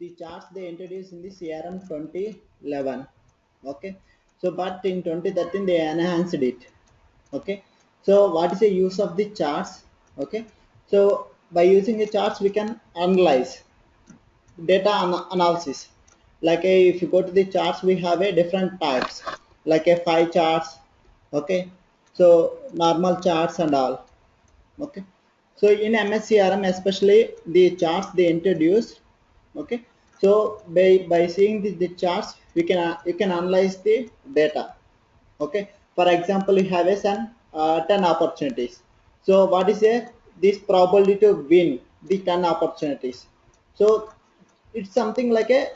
the charts they introduced in the CRM 2011. Okay, so but in 2013 they enhanced it. Okay, so what is the use of the charts? Okay, so by using the charts we can analyze data analysis. Like if you go to the charts, we have a different types, like a pie charts. Okay, so normal charts and all. Okay, so in MSCRM especially the charts they introduced. Okay, so by seeing the charts we can you can analyze the data. Okay, for example you have a 10 opportunities, so what is a this probability to win the 10 opportunities? So it's something like a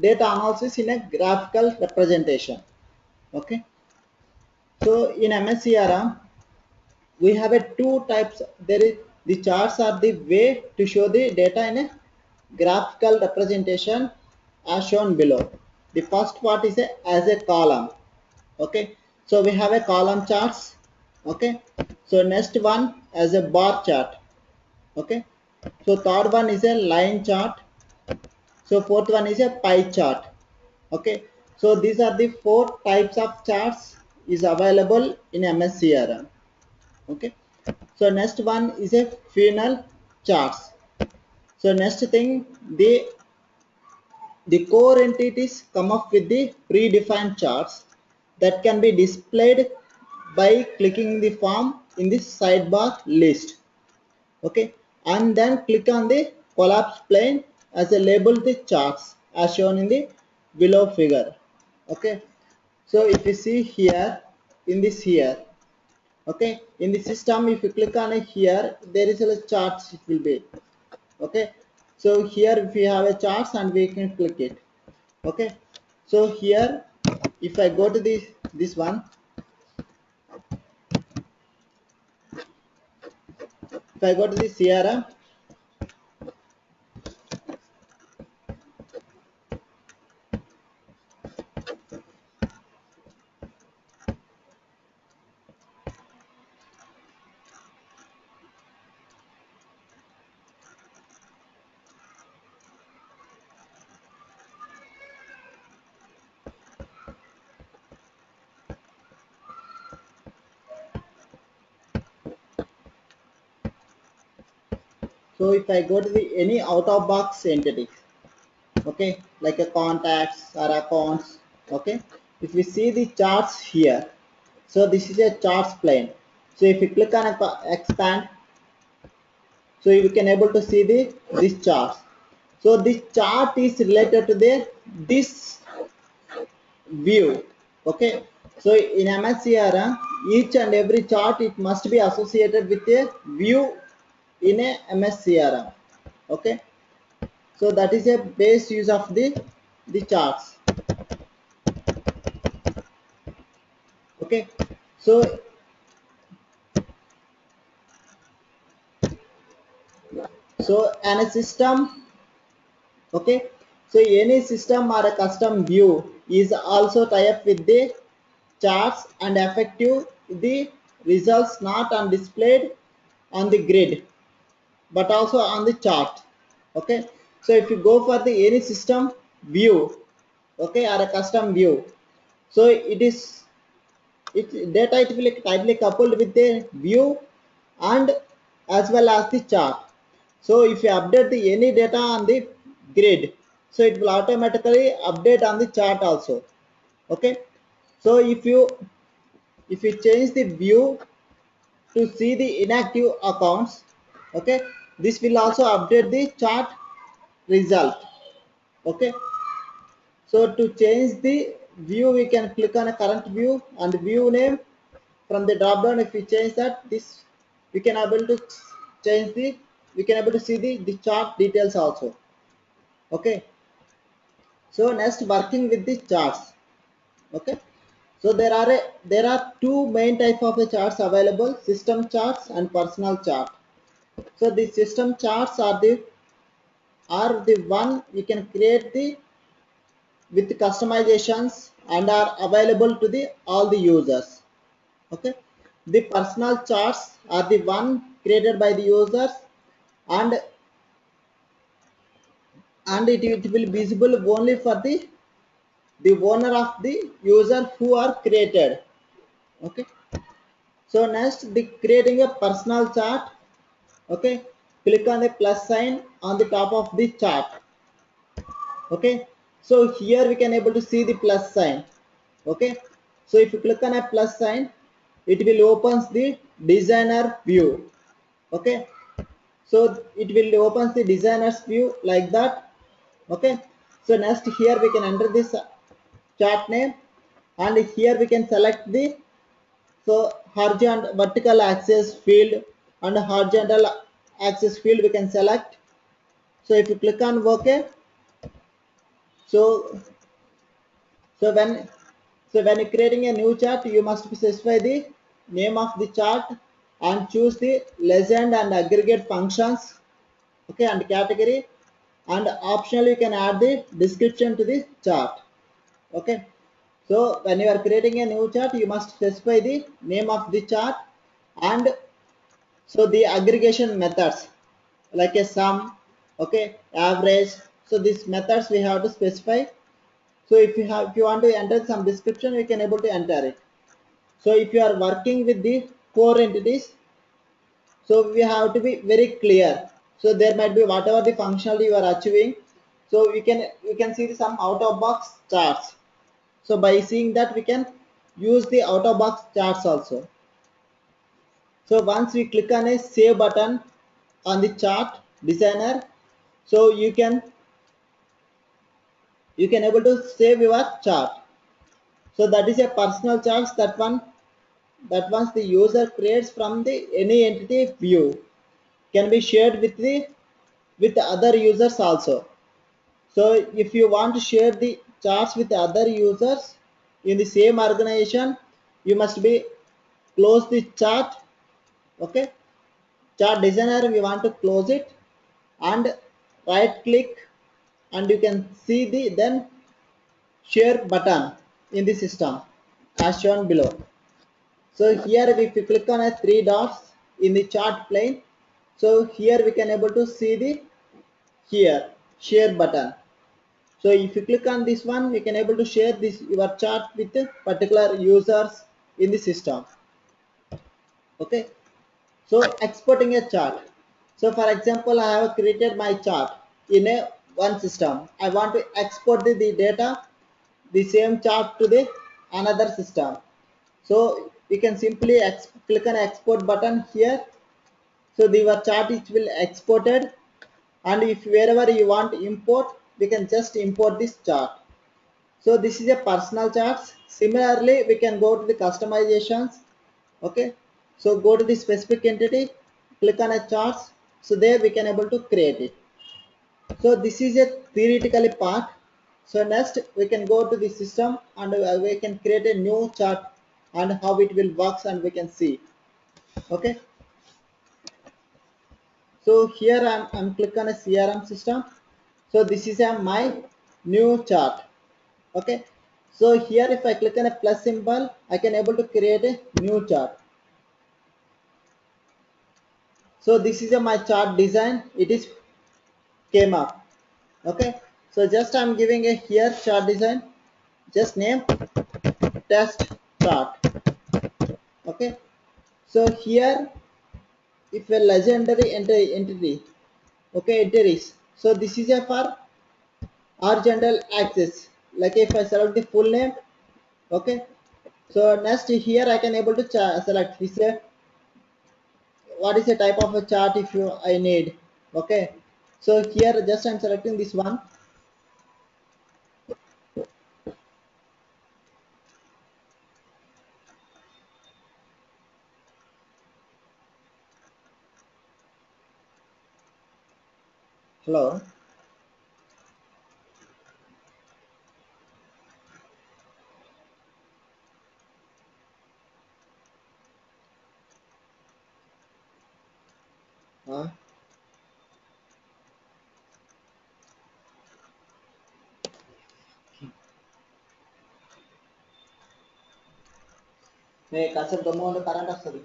data analysis in a graphical representation. Okay, so in MSCRM we have a two types. There is the charts are the way to show the data in a graphical representation as shown below. The first part is as a column. Okay, so we have a column charts. Okay, so next one as a bar chart. Okay, so third one is a line chart. So fourth one is a pie chart. Okay, so these are the four types of charts is available in MSCRM. Okay, so next one is a funnel charts. So next thing the core entities come up with the predefined charts that can be displayed by clicking the form in the sidebar list. Okay, and then click on the collapse plane as a label the charts as shown in the below figure. Okay, so if you see here in this here, okay, in the system if you click on it here, there is a charts it will be. Okay, so here if you have a charts and we can click it. Okay, so here if I go to this one, if I go to the CRM, so if I go to the any out of box entity, okay, like a contacts or accounts. Okay, if we see the charts here, so this is a charts plane. So if you click on expand, so you can able to see the this charts. So this chart is related to the this view. Okay, so in MSCRM each and every chart it must be associated with a view in a MSCRM. Okay, so that is a base use of the charts. Okay, so and a system. Okay, so any system or a custom view is also tie up with the charts and effective the results not on displayed on the grid but also on the chart. Okay, so if you go for the any system view, okay, or a custom view, so it is it data it will tightly coupled with the view and as well as the chart. So if you update the any data on the grid, so it will automatically update on the chart also. Okay, so if you change the view to see the inactive accounts, okay, this will also update the chart result. Okay, so to change the view we can click on a current view and view name. From the drop down if we change that, this we can able to change the we can able to see the chart details also. Okay, so next working with the charts. Okay, so there are two main type of the charts available: system charts and personal chart. So the system charts are the one you can create the with customizations and are available to the all the users. Okay, the personal charts are the one created by the users and and it will be visible only for the owner of the user who are created. Okay, so next the creating a personal chart. Okay, click on the plus sign on the top of the chart. Okay, so here we can able to see the plus sign. Okay, so if you click on a plus sign, it will opens the designer view. Okay, so it will opens the designer's view like that. Okay, so next here we can enter this chart name, and here we can select the so horizontal vertical axis field and horizontal axis field we can select. So if you click on OK, so so when when you're creating a new chart, you must specify the name of the chart and choose the legend and aggregate functions. Okay, and category, and optionally you can add the description to the chart. Okay, so when you are creating a new chart, you must specify the name of the chart, and so the aggregation methods like a sum, okay, average. So these methods we have to specify. So if you want to enter some description, you can able to enter it. So if you are working with the core entities, so we have to be very clear. So there might be whatever the functionality you are achieving. So you can see some out of box charts. So by seeing that, we can use the out of box charts also. So once we click on a save button on the chart designer, so you can able to save your chart. So that is a personal chart, that once the user creates from the any entity view can be shared with the with other users also. So if you want to share the charts with other users in the same organization, you must be close the chart. Okay, chart designer we want to close it, and right click, and you can see the then share button in the system as shown below. So here if you click on a three dots in the chart plane, so here we can able to see the here share button. So if you click on this one, we can able to share this your chart with particular users in the system. Okay, so exporting a chart. So for example, I have created my chart in a one system. I want to export the data, the same chart to the another system. So we can simply click on export button here. So the your chart it will exported, and if wherever you want to import, we can just import this chart. So this is a personal charts. Similarly, we can go to the customizations. Okay, so go to the specific entity, click on a charts. So there we can able to create it. So this is a theoretically part. So next we can go to the system, and we can create a new chart and how it will works, and we can see. Okay, so here I'm click on a CRM system. So this is my new chart. Okay, so here if I click on a plus symbol, I can able to create a new chart. So this is my chart design, it is came up. Okay, so just I'm giving a here chart design, just name test chart. Okay, so here if a legendary entity, okay, entries, so this is a for horizontal axis, like if I select the full name. Okay, so next here I can able to select this what is the type of a chart if you I need. Okay, so here just I'm selecting this one. Hello. uh, కాసేపు దమ్ము ఉంటే current వస్తుంది.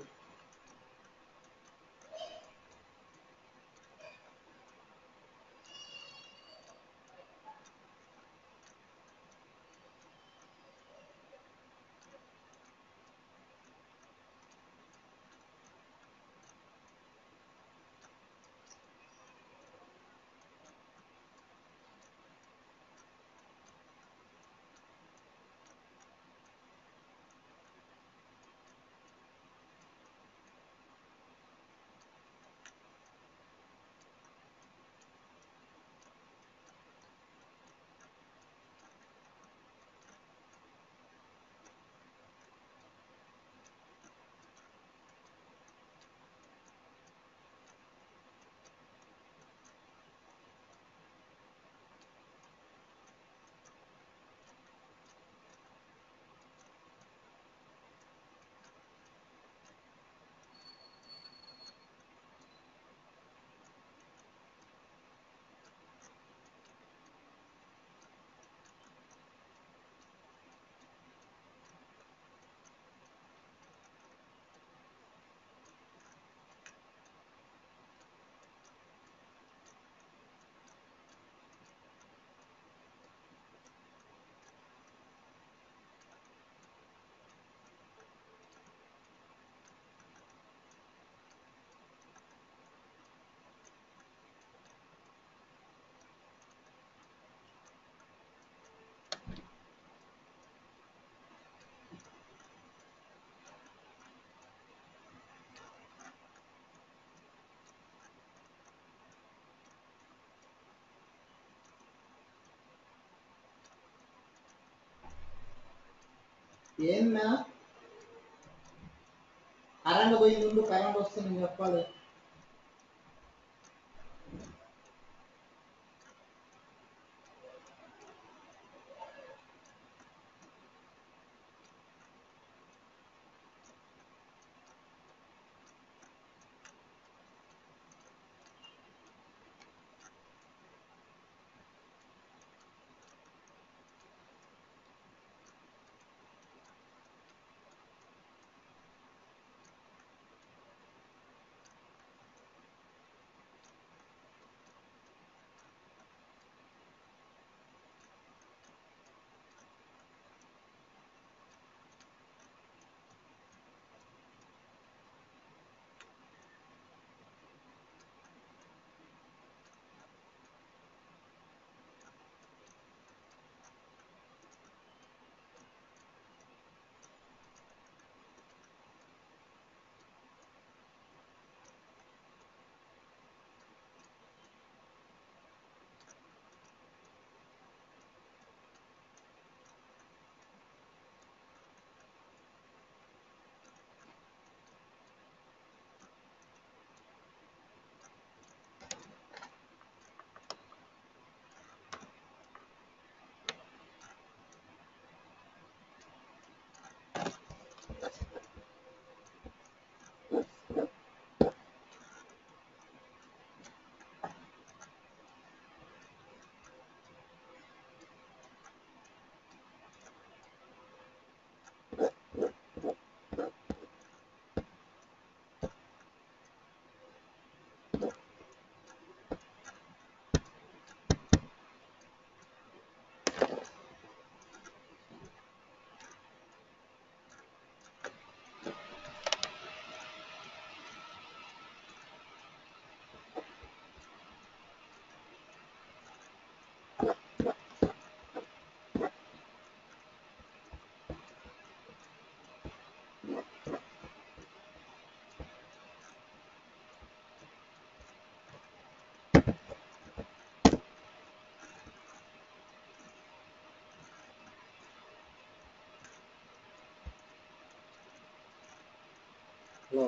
ఏం మ్యా current పోయింది ఉండు, current వస్తే నేను చెప్పాలి. హలో